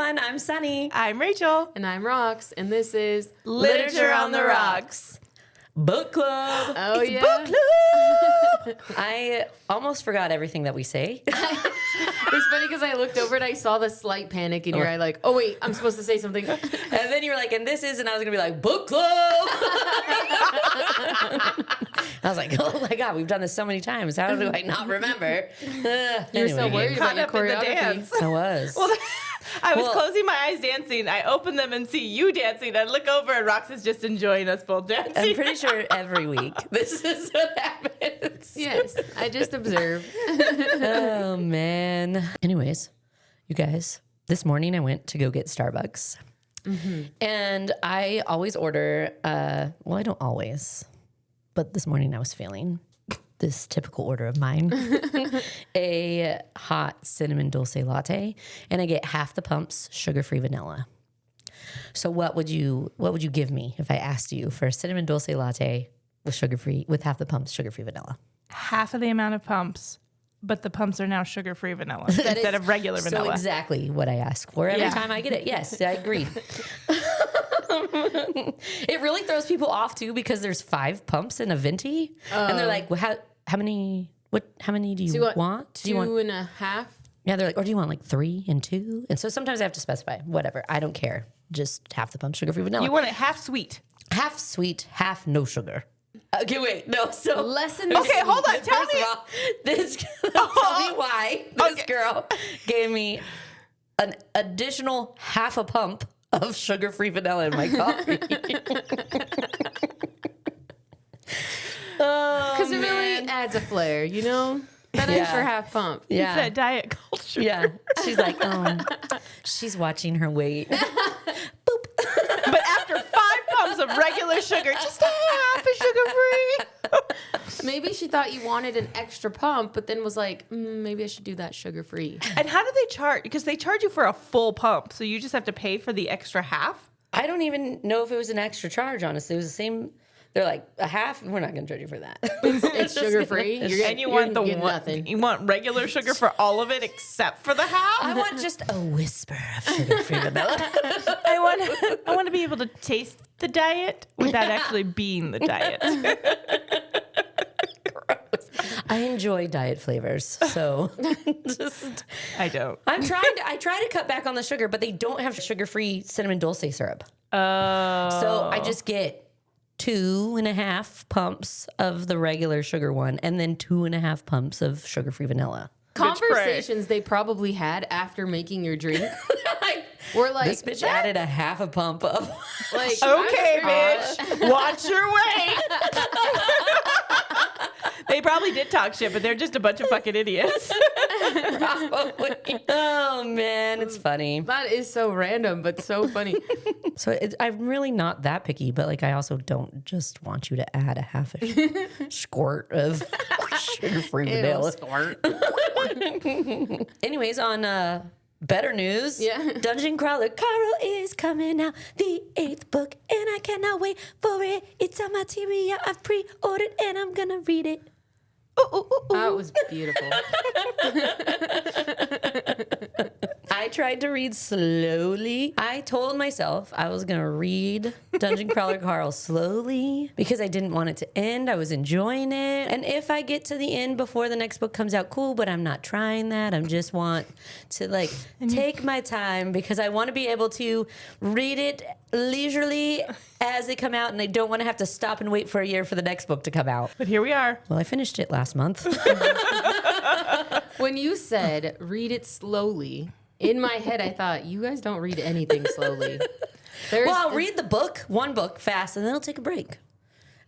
everyone. I'm Sunny. I'm Rachel. And I'm Rox, and this is Literature on the Rocks. Book club. Oh, It's yeah. book club. I almost forgot everything that we say. It's funny because I looked over and I saw the slight panic in your eye, like, oh, wait, I'm supposed to say something. And then you were like, and this is, and I was going to be like, book club. I was like, oh my God, we've done this so many times. How do I not remember? You were so worried about your Caught up in the choreography. dance. I was. I was closing my eyes dancing. I open them and see you dancing. I look over and Rox is just enjoying us both dancing. I'm pretty sure every week this is what happens. Yes, I just observed. Oh, man. Anyways, you guys, this morning I went to go get Starbucks. Mm-hmm. And I always order, well, I don't always, but this morning I was feeling this typical order of mine, a hot cinnamon dulce latte, and I get half the pumps sugar-free vanilla. So what would you give me if I asked you for a cinnamon dulce latte with half the pumps sugar-free vanilla? Half of the amount of pumps, but the pumps are now sugar-free vanilla instead of regular vanilla. So exactly what I ask for every time I get it. Yes, I agree. It really throws people off too because there's 5 pumps in a venti, and they're like, well, how many do you want? Do you want 2.5? Yeah, they're like, or do you want like 3 and 2? And so sometimes I have to specify. Whatever, I don't care. Just half the pump sugar-free vanilla. You want it half sweet. Half sweet, half no sugar. Okay, wait, no. So Less than Okay, hold on. Tell first me. of all, tell me why this girl gave me an additional half a pump of sugar-free vanilla in my coffee. Because it really adds a flair, you know? That extra half pump. Yeah. It's that diet culture. Yeah. She's like, she's watching her weight. Boop. But after 5 pumps of regular sugar, just half is sugar-free. Maybe she thought you wanted an extra pump, but then was like, maybe I should do that sugar-free. And how do they charge? Because they charge you for a full pump, so you just have to pay for the extra half? I don't even know if it was an extra charge, honestly. It was the same. They're like, a half? We're not going to charge you for that. It's sugar-free. And you want nothing. you want regular sugar for all of it except for the half? I want just a whisper of sugar-free vanilla. I want to be able to taste the diet without actually being the diet. I enjoy diet flavors, so I don't. I try to cut back on the sugar, but they don't have sugar-free cinnamon dulce syrup. Oh. So I just get 2.5 pumps of the regular sugar one, and then 2.5 pumps of sugar-free vanilla. Conversations they probably had after making your drink were like, This bitch added a half a pump of. like Okay, bitch. Watch your weight. They probably did talk shit, but they're just a bunch of fucking idiots. Probably. Oh, man, it's funny. That is so random, but so funny. So I'm really not that picky, but like I also don't just want you to add a half a squirt of sugar-free vanilla. Anyways, on better news, Dungeon Crawler Carl is coming out, the 8th book, and I cannot wait for it. It's on my TBR. I've pre-ordered, and I'm gonna read it. That was beautiful. I tried to read slowly. I told myself I was going to read Dungeon Crawler Carl slowly because I didn't want it to end. I was enjoying it. And if I get to the end before the next book comes out, cool, but I'm not trying that. I just want to like take my time because I want to be able to read it leisurely as they come out, and I don't want to have to stop and wait for a year for the next book to come out. But here we are. Well, I finished it last month. When you said read it slowly, in my head I thought, you guys don't read anything slowly. Well, I'll read the book, one book fast, and then I'll take a break.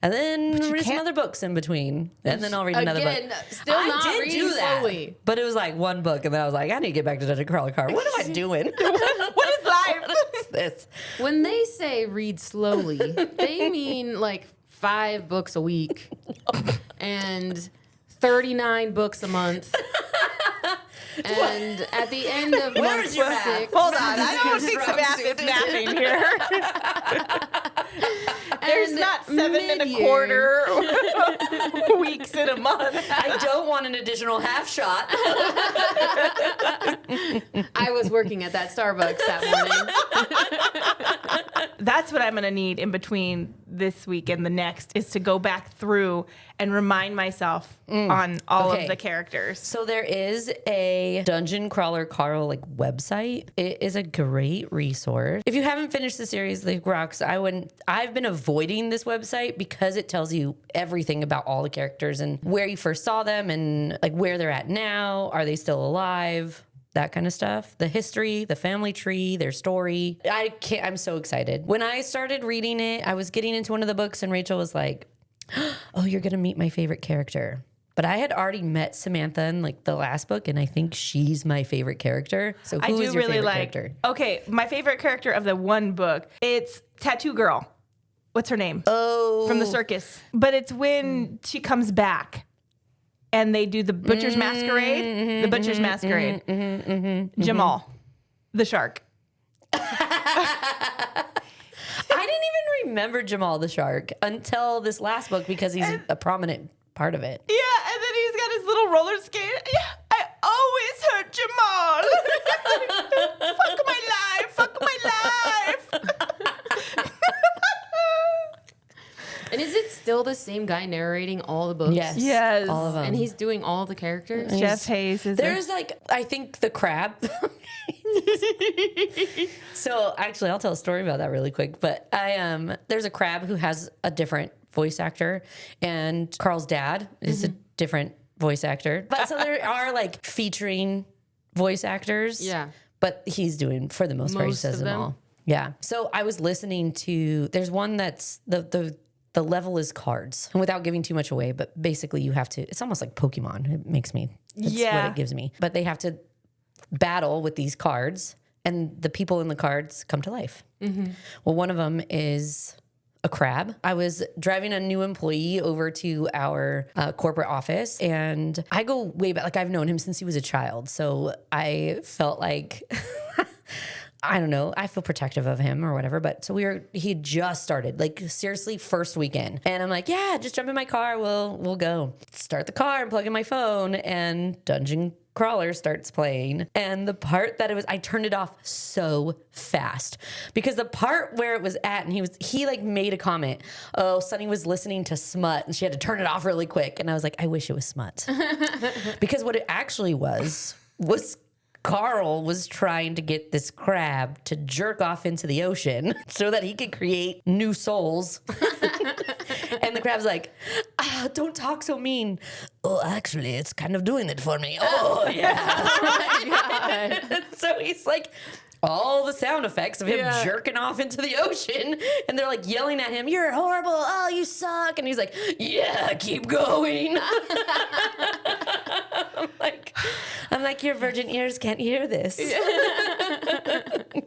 And then read some other books in between. And then I'll read another book. Still not reading slowly. But it was like one book, and then I was like, I need to get back to Dungeon Crawler Carl. What am I doing? What is life? What is this? When they say read slowly, they mean like 5 books a week and 39 books a month. And at the end of month 6, Hold on, I don't think the math is mathing here. There's not 7.25 weeks in a month. I don't want an additional half shot. I was working at that Starbucks that morning. That's what I'm going to need in between this week and the next, is to go back through and remind myself on all of the characters. So there is a Dungeon Crawler Carl website. It is a great resource. If you haven't finished the series, Rocks, I've been avoiding this website because it tells you everything about all the characters and where you first saw them and where they're at now. Are they still alive? That kind of stuff. The history, the family tree, their story. I'm so excited. When I started reading it, I was getting into one of the books and Rachel was like, oh, you're going to meet my favorite character. But I had already met Samantha in the last book, and I think she's my favorite character. So who is your favorite character? Okay, my favorite character of the one book, it's Tattoo Girl. What's her name? Oh. From the circus. But it's when she comes back. And they do the Butcher's Masquerade. The Butcher's Masquerade. Jamal, the shark. I didn't even remember Jamal the shark until this last book because he's a prominent part of it. Yeah, and then he's got his little roller skate. Yeah, I always hurt Jamal. Fuck my life. Fuck my life. And is it still the same guy narrating all the books? Yes. All of them. And he's doing all the characters? Jeff Hayes is There's I think the crab. So actually, I'll tell a story about that really quick. But there's a crab who has a different voice actor, and Carl's dad is a different voice actor. But so there are featuring voice actors. Yeah. But he's doing, for the most part, he Most says of them them? all. Yeah. So I was listening to, there's one that's the level is cards. And without giving too much away, but basically you have to, it's almost like Pokemon. It's what it gives me. But they have to battle with these cards, and the people in the cards come to life. Well, one of them is a crab. I was driving a new employee over to our corporate office, and I go way back. I've known him since he was a child. So I felt like... I don't know. I feel protective of him or whatever. But so he just started, seriously, first weekend. And I'm like, yeah, just jump in my car. We'll go. Start the car and plug in my phone, and Dungeon Crawler starts playing. And the part that I turned it off so fast because the part where it was at, and he made a comment. Oh, Sunny was listening to smut and she had to turn it off really quick. And I was like, I wish it was smut. Because what it actually was Carl was trying to get this crab to jerk off into the ocean so that he could create new souls. And the crab's like, don't talk so mean. Oh, actually, it's kind of doing it for me. Oh, yeah. Oh, my God. So he's all the sound effects of him jerking off into the ocean, and they're yelling at him, you're horrible, oh, you suck, and he's like, yeah, keep going. I'm like, your virgin ears can't hear this.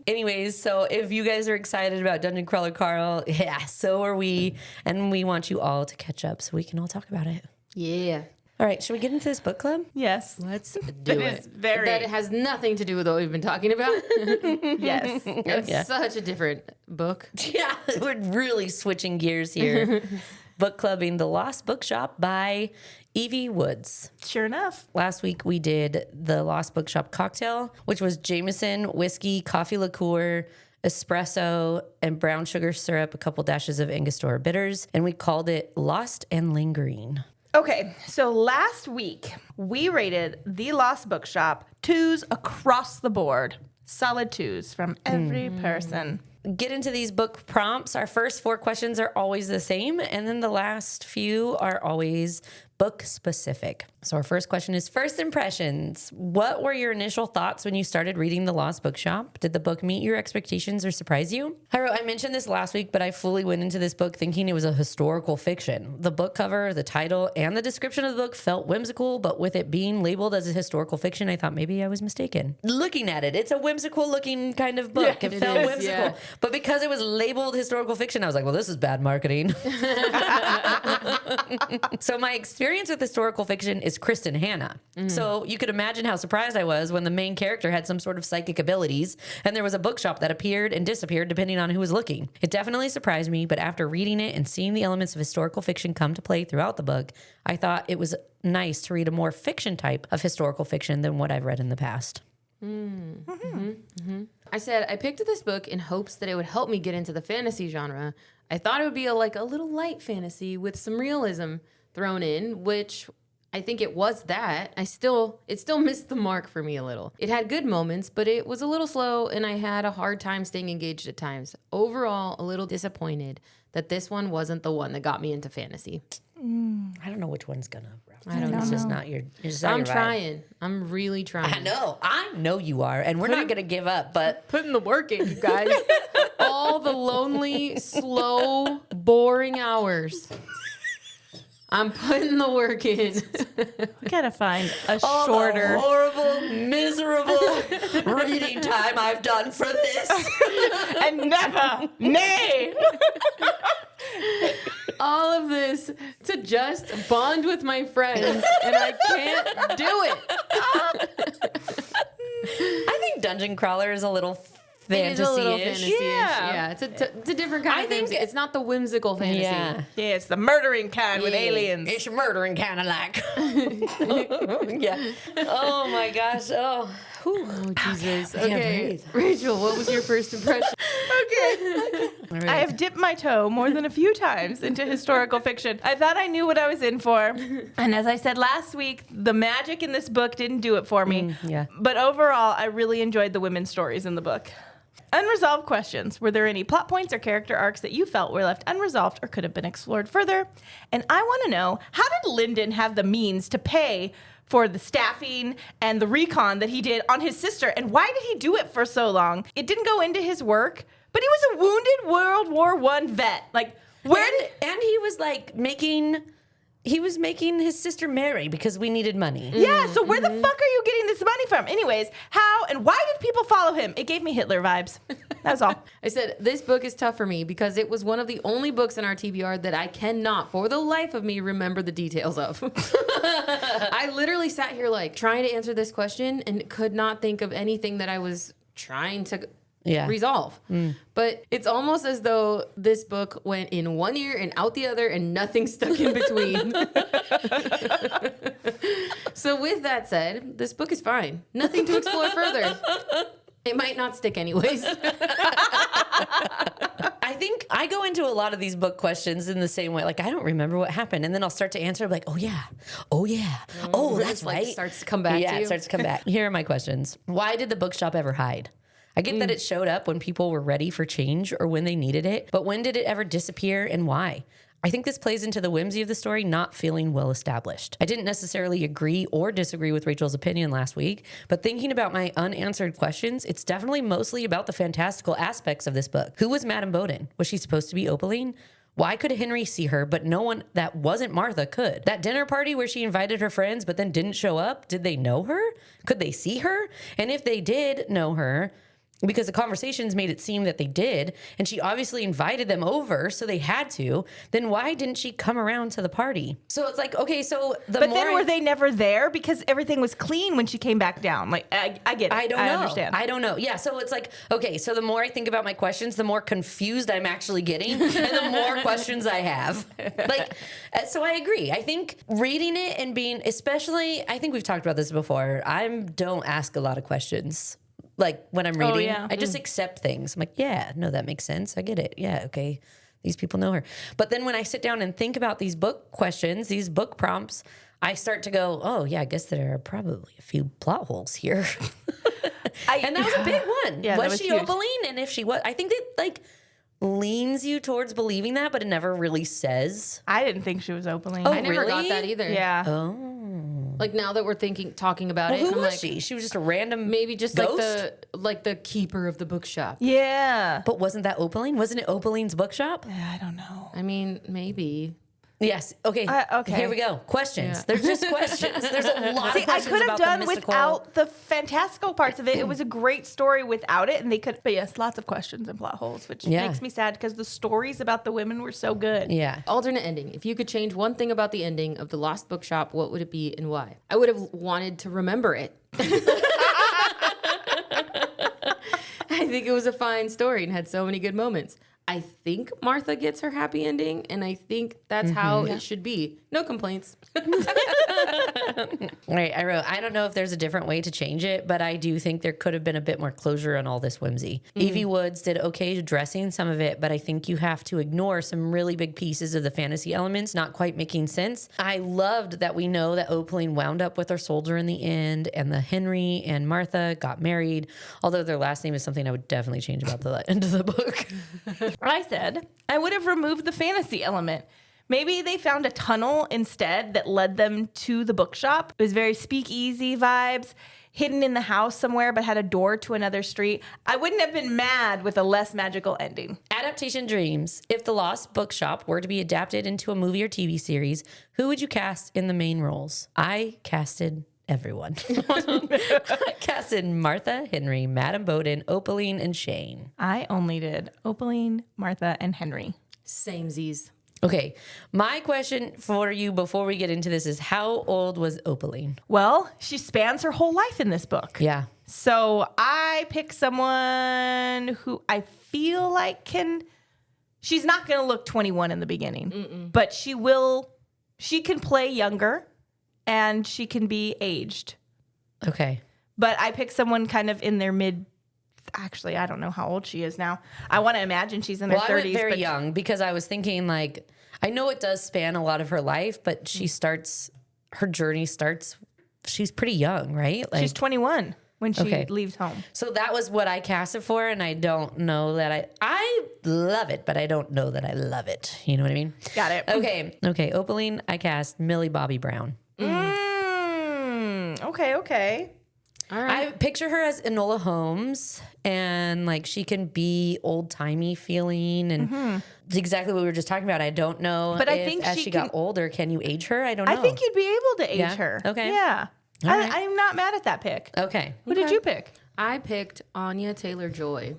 Anyways, so if you guys are excited about Dungeon Crawler Carl, yeah, so are we, and we want you all to catch up so we can all talk about it. Yeah. All right, should we get into this book club? Yes. Let's do it. That has nothing to do with what we've been talking about. Yes. It's such a different book. Yeah, we're really switching gears here. Book clubbing The Lost Bookshop by Evie Woods. Sure enough. Last week we did the Lost Bookshop cocktail, which was Jameson, whiskey, coffee liqueur, espresso, and brown sugar syrup, a couple dashes of Angostura bitters, and we called it Lost and Lingering. Okay, so last week we rated The Lost Bookshop 2s across the board. Solid 2s from every person. Get into these book prompts. Our first 4 questions are always the same, and then the last few are always book specific. So our first question is first impressions. What were your initial thoughts when you started reading The Lost Bookshop? Did the book meet your expectations or surprise you? I mentioned this last week, but I fully went into this book thinking it was a historical fiction. The book cover, the title, and the description of the book felt whimsical, but with it being labeled as a historical fiction, I thought maybe I was mistaken. Looking at it, it's a whimsical looking kind of book. Yeah, it felt is, whimsical. yeah. But because it was labeled historical fiction, I was like, well, this is bad marketing. So my experience with historical fiction is Kristen Hanna. So you could imagine how surprised I was when the main character had some sort of psychic abilities and there was a bookshop that appeared and disappeared depending on who was looking. It definitely surprised me, but after reading it and seeing the elements of historical fiction come to play throughout the book, I thought it was nice to read a more fiction type of historical fiction than what I've read in the past. I said I picked this book in hopes that it would help me get into the fantasy genre. I thought it would be a little light fantasy with some realism thrown in, which I think it was that. It still missed the mark for me a little. It had good moments, but it was a little slow and I had a hard time staying engaged at times. Overall, a little disappointed that this one wasn't the one that got me into fantasy. I don't know which one's gonna. I don't know. It's just not your. I'm trying. I'm really trying. I know you are, and we're not gonna give up. But Putting the work in, you guys. All the lonely, slow, boring hours. I'm putting the work in. We gotta find a shorter, horrible, miserable reading time I've done for this. and never, nay. All of this to just bond with my friends, and I can't do it. I think Dungeon Crawler is a little It is a little fantasy-ish. fantasy-ish. Yeah. Yeah, it's a different kind of fantasy. It's not the whimsical fantasy. Yeah. Yeah, it's the murdering kind with aliens. It's murdering kind of like. Yeah. Oh my gosh. Oh. Whew. Oh, Jesus. I can't Okay. breathe. Rachel, what was your first impression? Okay. I have dipped my toe more than a few times into historical fiction. I thought I knew what I was in for. And as I said last week, the magic in this book didn't do it for me. yeah. But overall, I really enjoyed the women's stories in the book. Unresolved questions. Were there any plot points or character arcs that you felt were left unresolved or could have been explored further? And I want to know, how did Lyndon have the means to pay for the staffing and the recon that he did on his sister? And why did he do it for so long? It didn't go into his work, but he was a wounded World War I vet. Like, and he was like making his sister marry because we needed money. Yeah, so where the fuck are you getting this money from? Anyways, how and why did people follow him? It gave me Hitler vibes. That was all. I said, this book is tough for me because it was one of the only books in our TBR that I cannot, for the life of me, remember the details of. I literally sat here trying to answer this question and could not think of anything that I was trying to resolve. But it's almost as though this book went in one ear and out the other and nothing stuck in between. So with that said, this book is fine. Nothing to explore further. It might not stick anyways. I think I go into a lot of these book questions in the same way. Like, I don't remember what happened. And then I'll start to answer like, oh, yeah. Oh, that's right. It starts to come back to Yeah, you. it starts to come back. Here are my questions. Why did the bookshop ever hide? I get that it showed up when people were ready for change or when they needed it, but when did it ever disappear and why? I think this plays into the whimsy of the story not feeling well established. I didn't necessarily agree or disagree with Rachel's opinion last week, but thinking about my unanswered questions, it's definitely mostly about the fantastical aspects of this book. Who was Madame Bowden? Was she supposed to be Opaline? Why could Henry see her, but no one that wasn't Martha could? That dinner party where she invited her friends but then didn't show up, did they know her? Could they see her? And if they did know her, because the conversations made it seem that they did, and she obviously invited them over, so they had to, then why didn't she come around to the party? So it's like, okay, so But then were they never there because everything was clean when she came back down? Like, I get it. I don't know. I understand. I don't know. Yeah, so it's like, okay, so the more I think about my questions, the more confused I'm actually getting, and the more questions I have. So I agree. I think reading it and being, especially, I think we've talked about this before, I don't ask a lot of questions. Like when I'm reading, I just accept things. I'm like, yeah, no, that makes sense. I get it. Yeah, okay. These people know her. But then when I sit down and think about these book questions, these book prompts, I start to go, oh, yeah, I guess there are probably a few plot holes here. And that was a big one. Yeah, was she huge. Opaline? And if she was, I think it leans you towards believing that, but it never really says. I didn't think she was Opaline. Oh, I never got really? that either. Yeah. Oh. Like now that we're talking about it, Who and I'm was like, she? She was just a random maybe just ghost? like the keeper of the bookshop. Yeah. But wasn't that Opaline? Wasn't it Opaline's bookshop? I don't know. I mean, maybe. Yes. Okay. Okay. Here we go. Questions. Yeah. There's just questions. There's a lot See, of I questions could have about the done mystical. without the fantastical parts of it. It was a great story without it, and they could. But yes, lots of questions and plot holes, which Yeah. makes me sad because the stories about the women were so good. Yeah. Alternate ending. If you could change one thing about the ending of The Lost Bookshop, what would it be and why? I would have wanted to remember it. I think it was a fine story and had so many good moments. I think Martha gets her happy ending, and I think that's how it should be. No complaints. Right. I wrote, I don't know if there's a different way to change it, but I do think there could have been a bit more closure on all this whimsy. Evie Woods did okay addressing some of it, but I think you have to ignore some really big pieces of the fantasy elements not quite making sense. I loved that we know that Opaline wound up with her soldier in the end, and the Henry and Martha got married, although their last name is something I would definitely change about the end of the book. I said I would have removed the fantasy element. Maybe they found a tunnel instead that led them to the bookshop. It was very speakeasy vibes, hidden in the house somewhere, but had a door to another street. I wouldn't have been mad with a less magical ending. Adaptation dreams. If The Lost Bookshop were to be adapted into a movie or TV series, who would you cast in the main roles? I casted everyone. I casted Martha, Henry, Madame Bowden, Opaline, and Shane. I only did Opaline, Martha, and Henry. Samesies. Okay, my question for you before we get into this is, how old was Opaline? Well, she spans her whole life in this book. Yeah. So I pick someone who I feel like she's not going to look 21 in the beginning, but she can play younger and she can be aged. Okay. But I pick someone kind of in their actually, I don't know how old she is now. I want to imagine she's in her 30s. I went very young because I was thinking, like, I know it does span a lot of her life, but her journey starts, she's pretty young, right? Like, she's 21 when she leaves home. So that was what I casted for, and I don't know that I love it, but I don't know that I love it. You know what I mean? Got it. Okay, Opaline, I cast Millie Bobby Brown. Okay. All right. I picture her as Enola Holmes, and like she can be old timey feeling, and it's exactly what we were just talking about. I don't know, But I if think as she she got older, can you age her? I don't know. I think you'd be able to age Yeah? her. Okay. Yeah. All right. I'm not mad at that pick. Okay. Who did you pick? I picked Anya Taylor-Joy.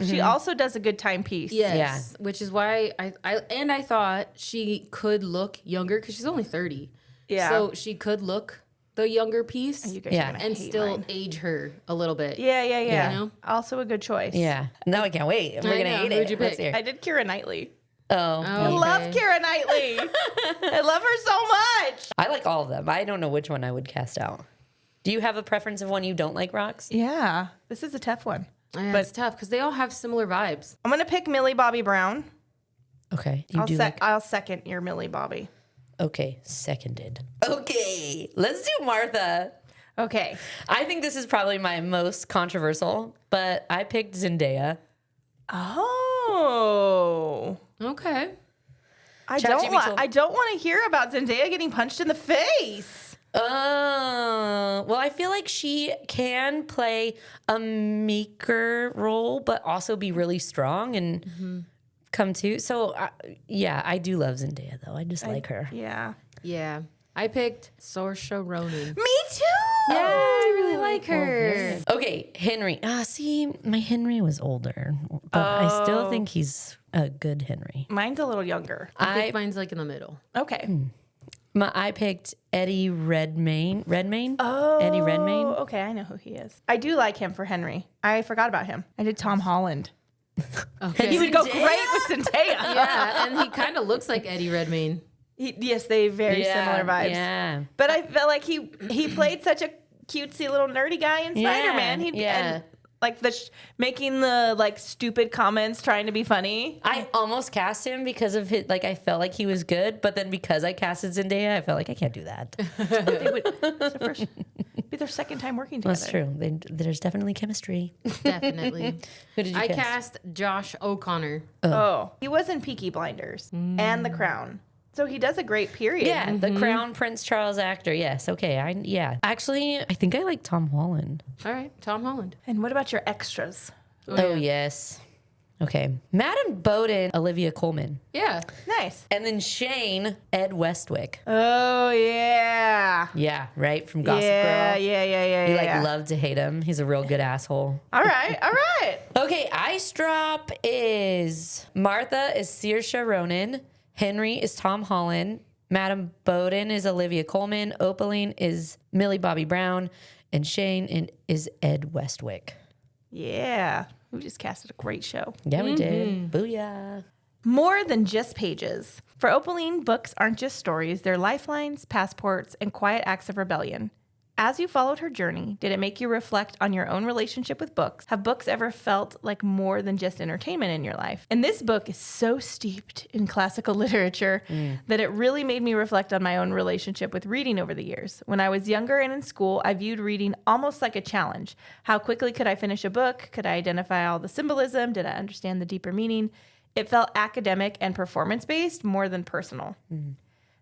She also does a good timepiece. Yes. Which is why I thought she could look younger because she's only 30. Yeah. So she could look the younger piece You guys Yeah. are gonna and hate still mine. age her a little bit. Yeah. Yeah. You know? Also a good choice. Yeah. No, I can't wait. We're I gonna know. hate Who'd it. you Let's pick? hear. I did Keira Knightley. I Oh, love Okay. Keira Knightley. I love her so much. I like all of them. I don't know which one I would cast out. Do you have a preference of one you don't like, Rox? Yeah. This is a tough one. Yeah, But- it's tough because they all have similar vibes. I'm gonna pick Millie Bobby Brown. Okay. You I'll second your Millie Bobby. Okay. Seconded. Okay. Let's do Martha. Okay. I think this is probably my most controversial, but I picked Zendaya. Oh. Okay. I ChatGPT don't want to hear about Zendaya getting punched in the face. Well, I feel like she can play a meeker role, but also be really strong and come to. So, yeah, I do love Zendaya, though. I just like her. Yeah. Yeah. I picked Saoirse Ronan. Me too. Yeah, I really like her. Okay, Henry. See, my Henry was older, but I still think he's a good Henry. Mine's a little younger. I think mine's like in the middle. Okay. I picked Eddie Redmayne. Oh. Eddie Redmayne. Okay, I know who he is. I do like him for Henry. I forgot about him. I did Tom Holland. Okay. He would go great with Zendaya. Yeah, and he kind of looks like Eddie Redmayne. Yes, they have very similar vibes. Yeah. But I felt like he played such a cutesy little nerdy guy in Spider-Man. And like making the like stupid comments, trying to be funny. I almost cast him because of his, like, I felt like he was good, but then because I casted Zendaya, I felt like I can't do that. It's be their second time working together. That's true. There's definitely chemistry. Definitely. Who did you I cast? cast Josh O'Connor. Oh, he was in Peaky Blinders and The Crown. So he does a great period. Yeah, the Crown Prince Charles actor. Yes. Okay. Actually, I think I like Tom Holland. All right, Tom Holland. And what about your extras? Oh yes. Okay. Madam Bowden, Olivia Colman. Yeah. Nice. And then Shane, Ed Westwick. Oh, yeah. Yeah, right? From Gossip Yeah, Girl. yeah. You yeah. love to hate him. He's a real good asshole. All right. Okay, Ice Drop is Martha is Saoirse Ronan. Henry is Tom Holland. Madam Bowden is Olivia Colman. Opaline is Millie Bobby Brown. And Shane is Ed Westwick. Yeah. We just casted a great show. Yeah, we did. Booyah. More than just pages. For Opaline, books aren't just stories. They're lifelines, passports, and quiet acts of rebellion. As you followed her journey, did it make you reflect on your own relationship with books? Have books ever felt like more than just entertainment in your life? And this book is so steeped in classical literature that it really made me reflect on my own relationship with reading over the years. When I was younger and in school, I viewed reading almost like a challenge. How quickly could I finish a book? Could I identify all the symbolism? Did I understand the deeper meaning? It felt academic and performance-based more than personal.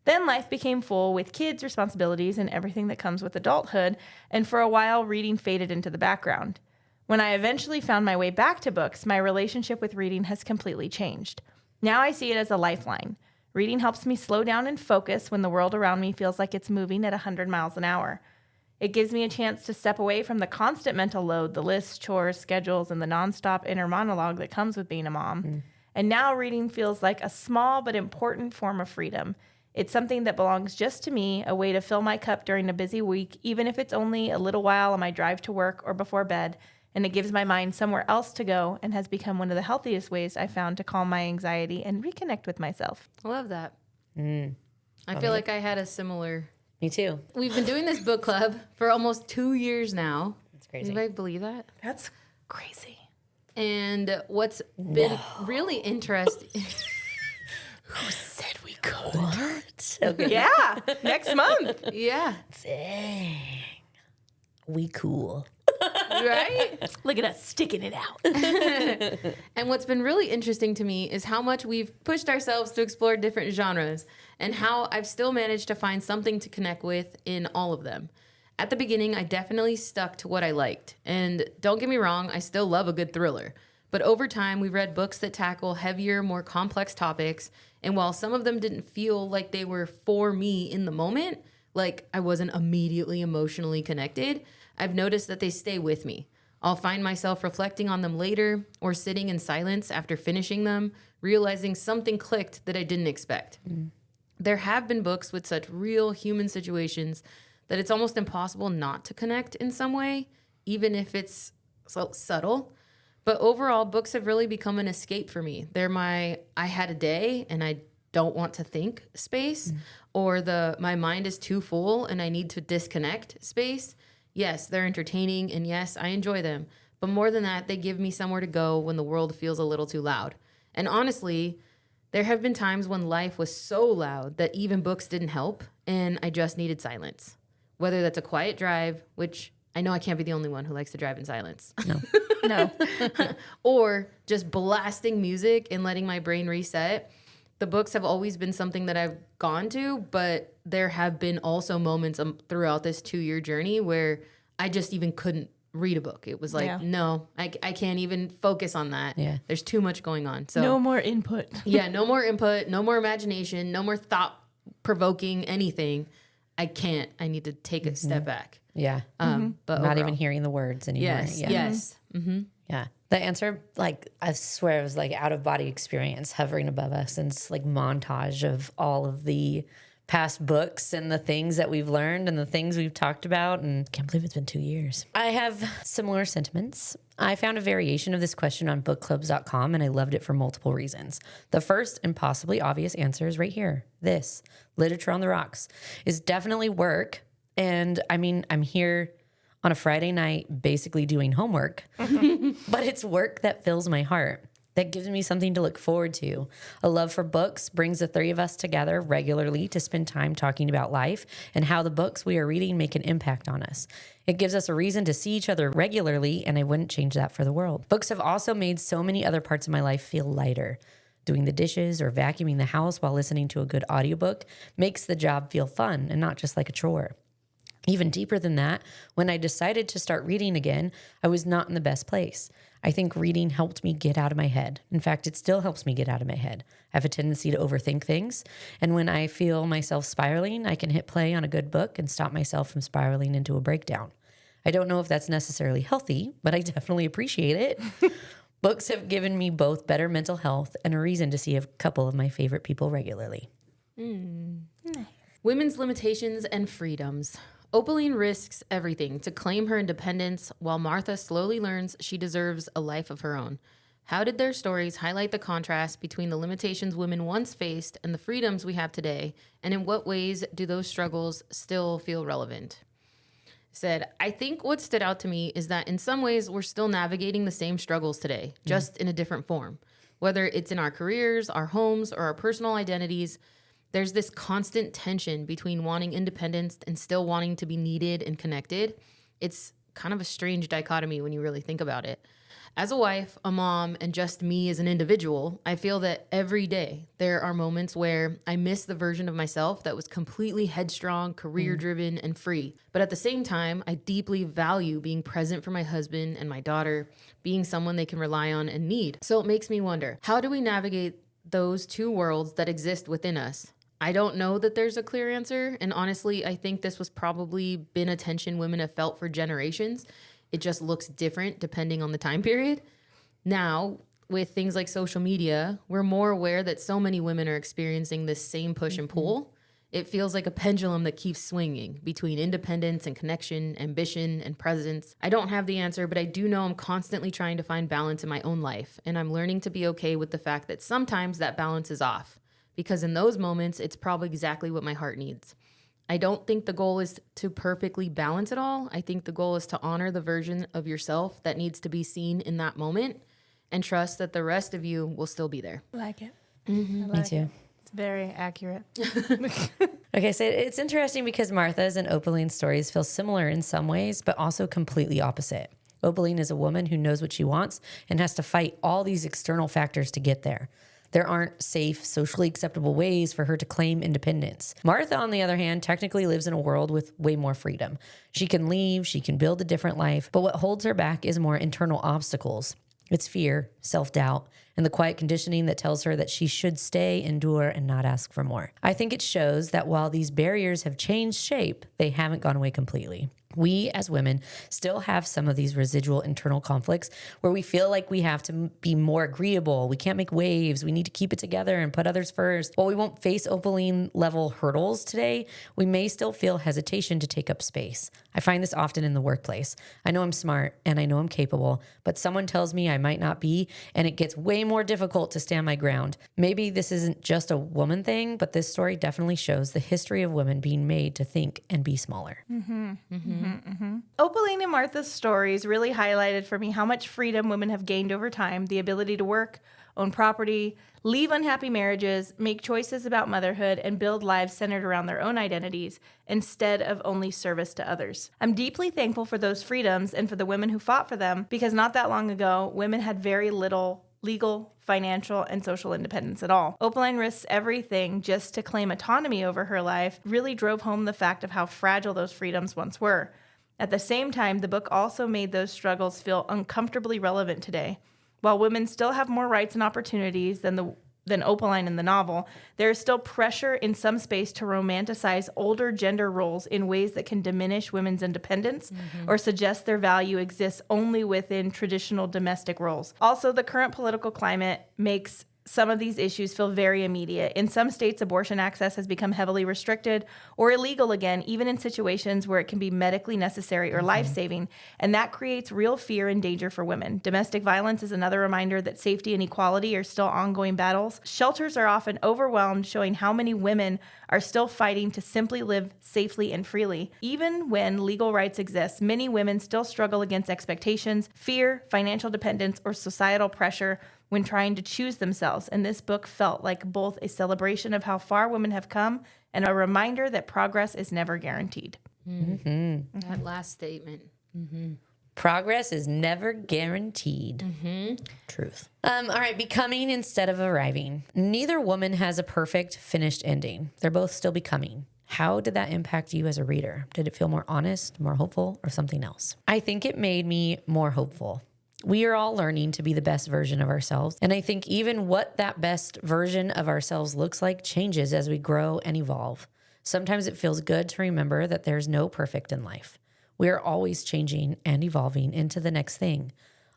Then life became full with kids, responsibilities, and everything that comes with adulthood, and for a while, reading faded into the background. When I eventually found my way back to books, my relationship with reading has completely changed. Now I see it as a lifeline. Reading helps me slow down and focus when the world around me feels like it's moving at 100 miles an hour. It gives me a chance to step away from the constant mental load, the lists, chores, schedules, and the nonstop inner monologue that comes with being a mom. And now reading feels like a small but important form of freedom. It's something that belongs just to me, a way to fill my cup during a busy week, even if it's only a little while on my drive to work or before bed, and it gives my mind somewhere else to go and has become one of the healthiest ways I found to calm my anxiety and reconnect with myself. I love that. I feel like I had a similar... Me too. We've been doing this book club for almost 2 years now. That's crazy. Anybody believe that? That's crazy. And what's been really interesting... Who said we could? What? Okay. Yeah, next month. Yeah. Dang. We cool. Right? Look at us sticking it out. And what's been really interesting to me is how much we've pushed ourselves to explore different genres and how I've still managed to find something to connect with in all of them. At the beginning, I definitely stuck to what I liked. And don't get me wrong, I still love a good thriller. But over time, we've read books that tackle heavier, more complex topics. And while some of them didn't feel like they were for me in the moment, like I wasn't immediately emotionally connected, I've noticed that they stay with me. I'll find myself reflecting on them later or sitting in silence after finishing them, realizing something clicked that I didn't expect. There have been books with such real human situations that it's almost impossible not to connect in some way, even if it's so subtle. But overall, books have really become an escape for me. They're my I had a day and I don't want to think space, or my mind is too full and I need to disconnect space. Yes, they're entertaining, and yes, I enjoy them. But more than that, they give me somewhere to go when the world feels a little too loud. And honestly, there have been times when life was so loud that even books didn't help, and I just needed silence. Whether that's a quiet drive, which I know I can't be the only one who likes to drive in silence. No. Or just blasting music and letting my brain reset. The books have always been something that I've gone to, but there have been also moments throughout this 2-year journey where I just even couldn't read a book. It was like, no, I can't even focus on that. Yeah. There's too much going on. So No more input. yeah, no more input, no more imagination, no more thought-provoking anything. I can't. I need to take a step back. Yeah. But Not overall, even hearing the words anymore. yes, Yeah. yes. Mm-hmm. Yeah. The answer, like, I swear it was like out of body experience hovering above us, and it's like montage of all of the past books and the things that we've learned and the things we've talked about. And can't believe it's been 2 years. I have similar sentiments. I found a variation of this question on bookclubs.com, and I loved it for multiple reasons. The first and possibly obvious answer is right here. This, Literature on the Rocks, is definitely work. And I mean, I'm here on a Friday night basically doing homework, but it's work that fills my heart, that gives me something to look forward to. A love for books brings the three of us together regularly to spend time talking about life and how the books we are reading make an impact on us. It gives us a reason to see each other regularly, and I wouldn't change that for the world. Books have also made so many other parts of my life feel lighter. Doing the dishes or vacuuming the house while listening to a good audiobook makes the job feel fun and not just like a chore. Even deeper than that, when I decided to start reading again, I was not in the best place. I think reading helped me get out of my head. In fact, it still helps me get out of my head. I have a tendency to overthink things. And when I feel myself spiraling, I can hit play on a good book and stop myself from spiraling into a breakdown. I don't know if that's necessarily healthy, but I definitely appreciate it. Books have given me both better mental health and a reason to see a couple of my favorite people regularly. Nice. Women's limitations and freedoms. Opaline risks everything to claim her independence while Martha slowly learns she deserves a life of her own. How did their stories highlight the contrast between the limitations women once faced and the freedoms we have today? And in what ways do those struggles still feel relevant? Said, I think what stood out to me is that in some ways we're still navigating the same struggles today, just in a different form. Whether it's in our careers, our homes, or our personal identities, there's this constant tension between wanting independence and still wanting to be needed and connected. It's kind of a strange dichotomy when you really think about it. As a wife, a mom, and just me as an individual, I feel that every day there are moments where I miss the version of myself that was completely headstrong, career-driven, and free. But at the same time, I deeply value being present for my husband and my daughter, being someone they can rely on and need. So it makes me wonder, how do we navigate those two worlds that exist within us? I don't know that there's a clear answer, and honestly, I think this was probably been a tension women have felt for generations. It just looks different depending on the time period. Now, with things like social media, we're more aware that so many women are experiencing this same push and pull. It feels like a pendulum that keeps swinging between independence and connection, ambition and presence. I don't have the answer, but I do know I'm constantly trying to find balance in my own life, and I'm learning to be okay with the fact that sometimes that balance is off. Because in those moments, it's probably exactly what my heart needs. I don't think the goal is to perfectly balance it all. I think the goal is to honor the version of yourself that needs to be seen in that moment and trust that the rest of you will still be there. I like it. Me too. It's very accurate. Okay, so it's interesting because Martha's and Opaline's stories feel similar in some ways, but also completely opposite. Opaline is a woman who knows what she wants and has to fight all these external factors to get there. There aren't safe, socially acceptable ways for her to claim independence. Martha, on the other hand, technically lives in a world with way more freedom. She can leave, she can build a different life, but what holds her back is more internal obstacles. It's fear, self-doubt, and the quiet conditioning that tells her that she should stay, endure, and not ask for more. I think it shows that while these barriers have changed shape, they haven't gone away completely. We as women still have some of these residual internal conflicts where we feel like we have to be more agreeable. We can't make waves. We need to keep it together and put others first. While we won't face Opaline level hurdles today, we may still feel hesitation to take up space. I find this often in the workplace. I know I'm smart and I know I'm capable, but someone tells me I might not be, and it gets way more difficult to stand my ground. Maybe this isn't just a woman thing, but this story definitely shows the history of women being made to think and be smaller. Opaline and Martha's stories really highlighted for me how much freedom women have gained over time, the ability to work, own property, leave unhappy marriages, make choices about motherhood, and build lives centered around their own identities instead of only service to others. I'm deeply thankful for those freedoms and for the women who fought for them, because not that long ago, women had very little legal, financial, and social independence at all. Opaline risks everything just to claim autonomy over her life really drove home the fact of how fragile those freedoms once were. At the same time, the book also made those struggles feel uncomfortably relevant today. While women still have more rights and opportunities than Opaline in the novel, there is still pressure in some space to romanticize older gender roles in ways that can diminish women's independence or suggest their value exists only within traditional domestic roles. Also, the current political climate makes some of these issues feel very immediate. In some states, abortion access has become heavily restricted or illegal again, even in situations where it can be medically necessary or life-saving, and that creates real fear and danger for women. Domestic violence is another reminder that safety and equality are still ongoing battles. Shelters are often overwhelmed, showing how many women are still fighting to simply live safely and freely. Even when legal rights exist, many women still struggle against expectations, fear, financial dependence, or societal pressure when trying to choose themselves, and this book felt like both a celebration of how far women have come and a reminder that progress is never guaranteed. That last statement. Progress is never guaranteed. Truth. All right, becoming instead of arriving. Neither woman has a perfect finished ending. They're both still becoming. How did that impact you as a reader? Did it feel more honest, more hopeful, or something else? I think it made me more hopeful. We are all learning to be the best version of ourselves. And I think even what that best version of ourselves looks like changes as we grow and evolve. Sometimes it feels good to remember that there's no perfect in life. We are always changing and evolving into the next thing.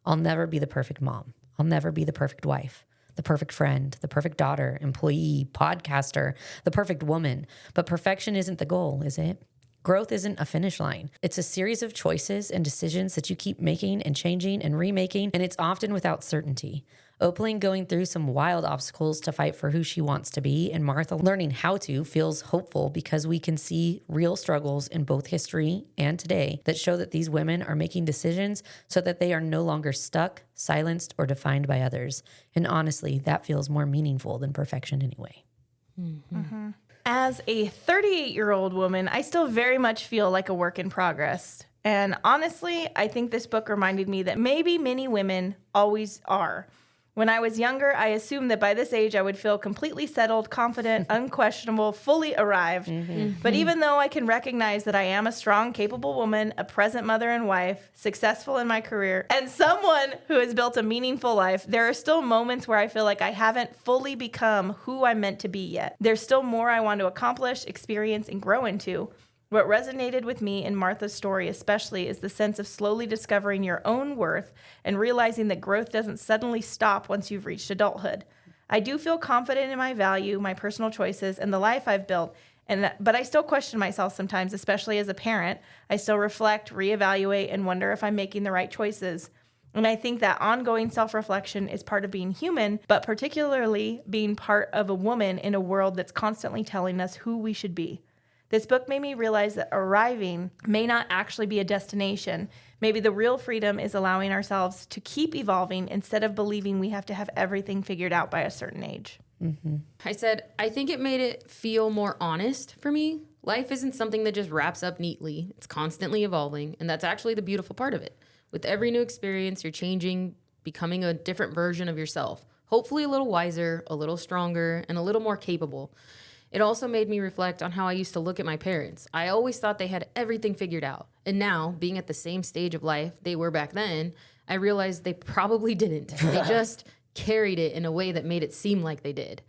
I'll never be the perfect mom. I'll never be the perfect wife, the perfect friend, the perfect daughter, employee, podcaster, the perfect woman. But perfection isn't the goal, is it? Growth isn't a finish line. It's a series of choices and decisions that you keep making and changing and remaking, and it's often without certainty. Opaline going through some wild obstacles to fight for who she wants to be, and Martha learning how to feels hopeful because we can see real struggles in both history and today that show that these women are making decisions so that they are no longer stuck, silenced, or defined by others. And honestly, that feels more meaningful than perfection anyway. Mm-hmm. As a 38-year-old woman, I still very much feel like a work in progress. And honestly, I think this book reminded me that maybe many women always are. When I was younger, I assumed that by this age I would feel completely settled, confident, unquestionable, fully arrived. But even though I can recognize that I am a strong, capable woman, a present mother and wife, successful in my career, and someone who has built a meaningful life, there are still moments where I feel like I haven't fully become who I'm meant to be yet. There's still more I want to accomplish, experience, and grow into. What resonated with me in Martha's story especially is the sense of slowly discovering your own worth and realizing that growth doesn't suddenly stop once you've reached adulthood. I do feel confident in my value, my personal choices, and the life I've built, but I still question myself sometimes, especially as a parent. I still reflect, reevaluate, and wonder if I'm making the right choices. And I think that ongoing self-reflection is part of being human, but particularly being part of a woman in a world that's constantly telling us who we should be. This book made me realize that arriving may not actually be a destination. Maybe the real freedom is allowing ourselves to keep evolving instead of believing we have to have everything figured out by a certain age. I said, I think it made it feel more honest for me. Life isn't something that just wraps up neatly. It's constantly evolving, and that's actually the beautiful part of it. With every new experience, you're changing, becoming a different version of yourself. Hopefully a little wiser, a little stronger, and a little more capable. It also made me reflect on how I used to look at my parents. I always thought they had everything figured out. And now, being at the same stage of life they were back then, I realized they probably didn't. They just carried it in a way that made it seem like they did.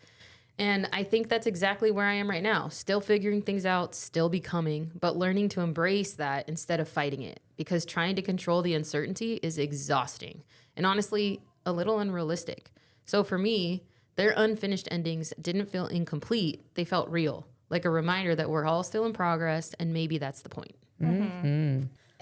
And I think that's exactly where I am right now. Still figuring things out, still becoming, but learning to embrace that instead of fighting it. Because trying to control the uncertainty is exhausting. And honestly, a little unrealistic. So for me, their unfinished endings didn't feel incomplete. They felt real, like a reminder that we're all still in progress, and maybe that's the point.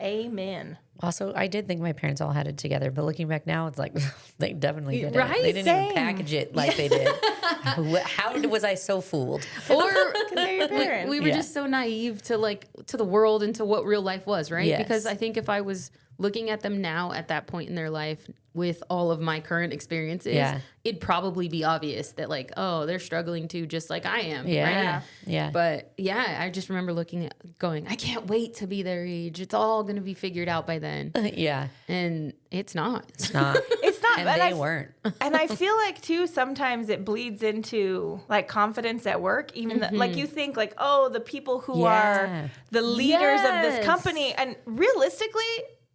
Amen. Also, I did think my parents all had it together, but looking back now, it's like they definitely did Right? it. They didn't Same. even package it like they did. How was I so fooled? Or They're your parents. we were just so naive to the world and to what real life was, right? Yes. Because I think if I was looking at them now at that point in their life with all of my current experiences, it'd probably be obvious that oh, they're struggling too, just like I am. Yeah. Right? Yeah. But yeah, I just remember looking at going, I can't wait to be their age. It's all going to be figured out by then. Yeah. And it's not. It's not. It's not. And and they weren't. And I feel like too, sometimes it bleeds into confidence at work. Even you think oh, the people who are the leaders of this company, and realistically,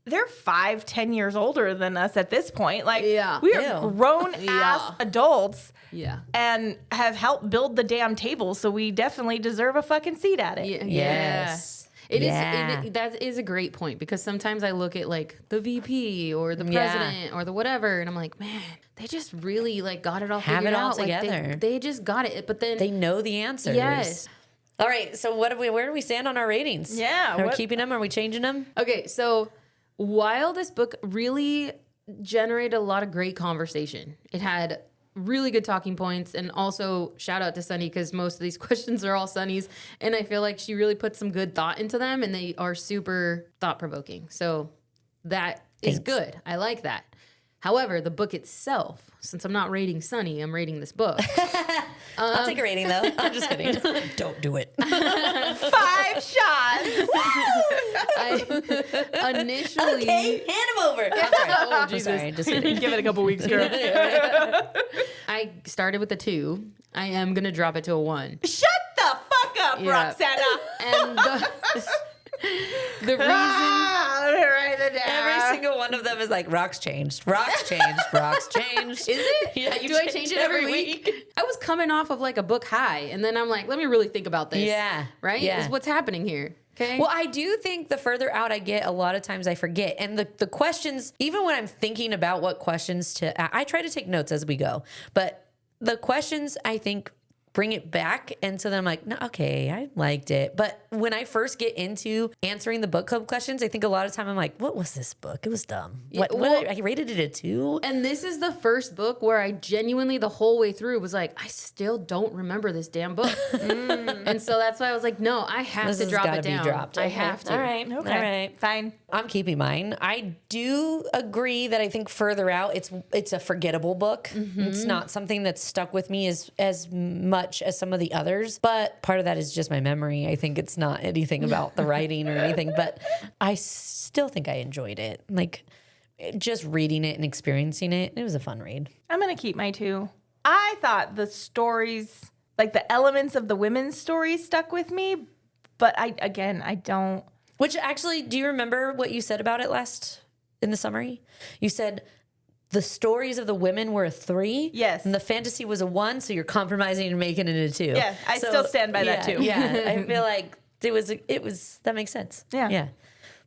they're 5-10 years older than us at this point. We are grown ass adults. Yeah. And have helped build the damn table, so we definitely deserve a fucking seat at it. Yeah. Yes. It is. That is a great point, because sometimes I look at the VP or the president or the whatever, and I'm like, man, they just really got it all figured it all out. together. They just got it. But then They know the answers. yes. All right. So where do we stand on our ratings? Yeah, Are we what- keeping them? Are we changing them? Okay, so while this book really generated a lot of great conversation, it had really good talking points, and also shout out to Sunny, because most of these questions are all Sunny's, and I feel like she really put some good thought into them, and they are super thought-provoking. So that is good. I like that. However, the book itself, since I'm not rating Sunny, I'm rating this book. I'll take a rating though. I'm just kidding. Don't do it. 5 shots. I initially... Okay, hand him over. I'm sorry. Oh, Jesus. Sorry, just kidding. Give it a couple weeks, girl. I started with a 2. I am going to drop it to a 1. Shut the fuck up, Roxana. And the reason Write it down. Every single one of them is like, rocks changed, rocks changed, rocks changed. is it? Yeah, you Do I change it every week? I was coming off of like a book high, and then I'm like, let me really think about this. Yeah. Right? Yeah. Is what's happening here. Okay. Well, I do think the further out I get, a lot of times I forget. And the questions, even when I'm thinking about what questions to, I try to take notes as we go. But the questions, I think, bring it back. And so then I'm like, no, okay, I liked it. But when I first get into answering the book club questions, I think a lot of time I'm like, what was this book? It was dumb. I rated it a 2. And this is the first book where I genuinely, the whole way through, was like, I still don't remember this damn book. And so that's why I was like, no, I have This to has drop gotta it be down. dropped. I Okay. have to. All right. Okay. All right. Fine. I'm keeping mine. I do agree that I think further out, it's a forgettable book. It's not something that's stuck with me as much as some of the others. But part of that is just my memory. I think it's not anything about the writing or anything. But I still think I enjoyed it. Like just reading it and experiencing it. It was a fun read. I'm going to keep my 2. I thought the stories, like the elements of the women's stories stuck with me. But I don't. Which actually, do you remember what you said about it last in the summary? You said the stories of the women were a 3. Yes. And the fantasy was a 1, so you're compromising and making it a 2. Yeah, I still stand by that too. Yeah, I feel like it was that makes sense. Yeah. Yeah.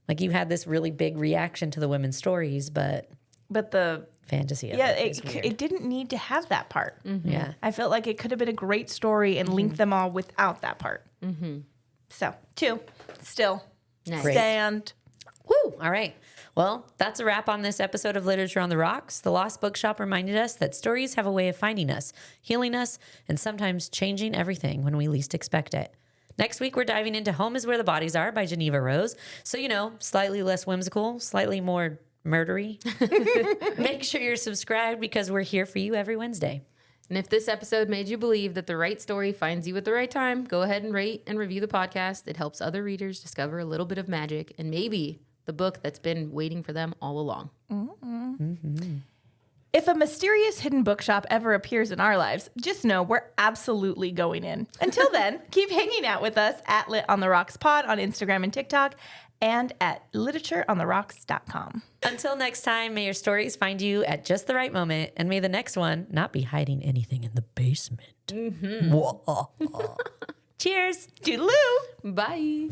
Like you had this really big reaction to the women's stories, but the fantasy of yeah, it is weird. it didn't need to have that part. Yeah. I felt like it could have been a great story and linked them all without that part. So 2, still Nice. Great. stand. Woo! All right. Well, that's a wrap on this episode of Literature on the Rocks. The Lost Bookshop reminded us that stories have a way of finding us, healing us, and sometimes changing everything when we least expect it. Next week, we're diving into Home is Where the Bodies Are by Geneva Rose. So, slightly less whimsical, slightly more murdery. Make sure you're subscribed because we're here for you every Wednesday. And if this episode made you believe that the right story finds you at the right time, go ahead and rate and review the podcast. It helps other readers discover a little bit of magic and maybe the book that's been waiting for them all along. If a mysterious hidden bookshop ever appears in our lives, just know we're absolutely going in. Until then, keep hanging out with us at Lit on the Rocks Pod on Instagram and TikTok and at literatureontherocks.com. Until next time, may your stories find you at just the right moment, and may the next one not be hiding anything in the basement. Cheers. Toodaloo! Bye.